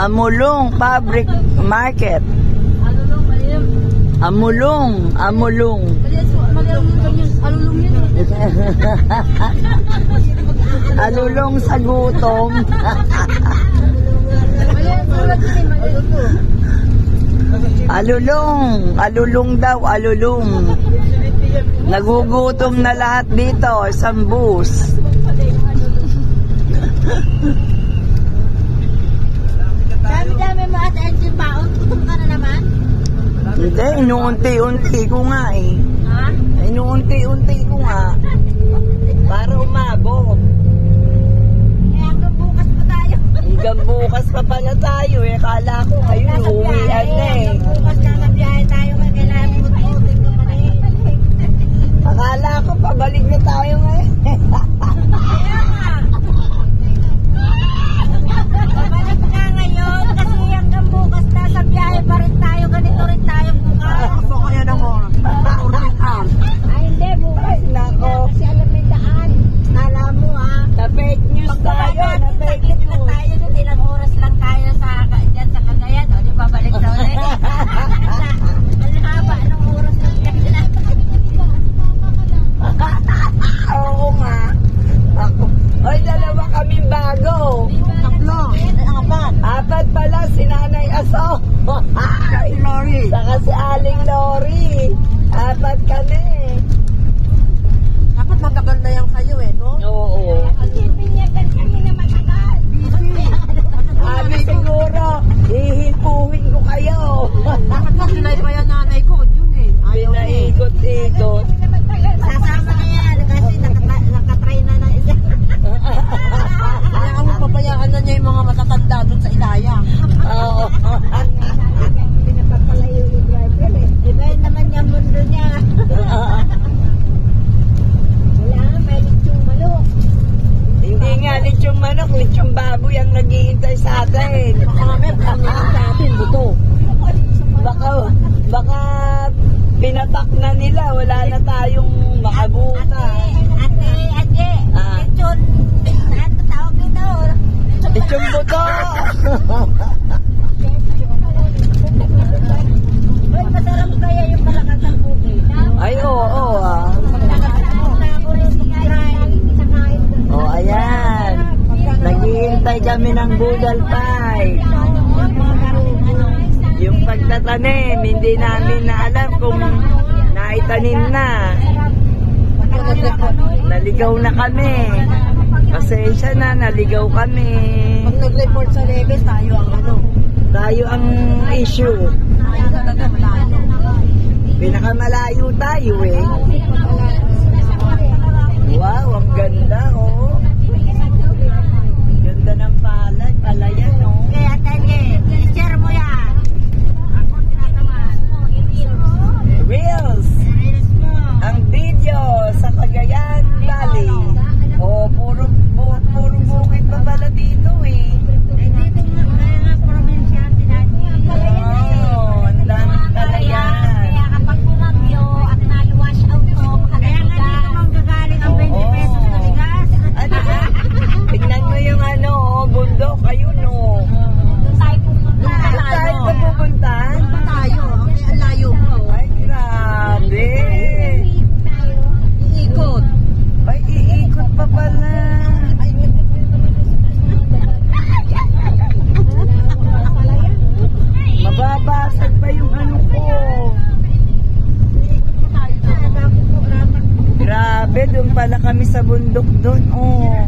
Amulong Fabric Market. Amulong. Alulong sa gutom. Alulong daw, alulong. Nagugutom na lahat dito, isang bus. Dami-dami mo at engine baon, gutom ka na naman? Hindi, inuunti-unti ko nga eh. Ha? Inuunti-unti ko nga. Para umabot. Kaya hanggang bukas pa tayo. Hanggang bukas pa pala tayo eh. Kala ko ayun, uwian na eh. Hanggang bukas na nabiyahe tayo, kailangan mo tubig ka pa na eh. Akala ko pabalik na tayo ngayon. Pabalik ka ngayon kasi hanggang bukas na sa biyahe pa rin tayo, ganito rin tayo bukas. Ako kaya ng oras. Ay hindi, bukas. Nako. Kasi alam mo yung daan. Alam mo ha. Na fake news tayo. Na fake Saglit lang news. tayo doon, ilang oras lang tayo dyan sa Cagayan. O, di babalik na ulit. Ang haba ng oras ng Cagayan. Oo nga. Ako. Ay, dalawa kaming bago. Tatlo. Apat. Apat pala si Nanay Aso. Si Lori. Saka si Aling Lori. Apat kami. Dapat matagal na yan kayo eh, no? Oo. Kasi pinyagan kami na matagal. Sabi siguro, hihipuhin ko kayo. Dapat na sinay pa yan nanay ko. Yun eh. Pinaikot-ikot. Sasama na yan kasi nakatry na na isa. Kaya ang pabayaan na niya yung mga matatanda doon sa Ilaya. Oo. Pinapapalayo yung driver eh. Iba yun naman yung mundo niya. Wala nga, may litsong manok. Hindi nga litsong manok, litsong baboy ang naghihintay sa atin. Baka mamaya, pangyayon sa atin, buto. Baka pinatak na nila, wala na tayong makabuta. Ate, Ah. lechon. Ano tawag dito? Litsong buto! Uy, masarap kaya yung malakas ang bukid. Ay, oo, ah. Oh, ayan. Naghihintay kami ng budal pie. Yung pagtatanim, hindi namin na alam kung naitanim na. Naligaw na kami. Pasensya na, naligaw kami. Pag nag-report sa Leves, tayo ang ano. Tayo ang issue. Tayo talaga malayo. Pinakamalayo tayo eh. Wow, ang ganda oh. Ganda ng palayan oh. Kaya tenge, i-share mo yan. Ako tinatamaan. Reels. Reels mo. Ang video sa Cagayan Valley. Oh, puro bukid pa pala dito eh. Dito nga probinsya tinatawag. Oh, ang daming palayan. Kaya kapag bumagyo at na-wash out to, kaya nga dito manggagaling ang 20 pesos na bigas. Ano? Tignan mo yung ano, oh, bundok. Ayun oh. Doon tayo pupunta. Saan ka pupunta? Tayo, ang layo mo. Ay, grabe. Iikot. Ay, iikot pa pala. Mababasag pa yung ano ko. Grabe, doon pala kami sa bundok doon. Oh.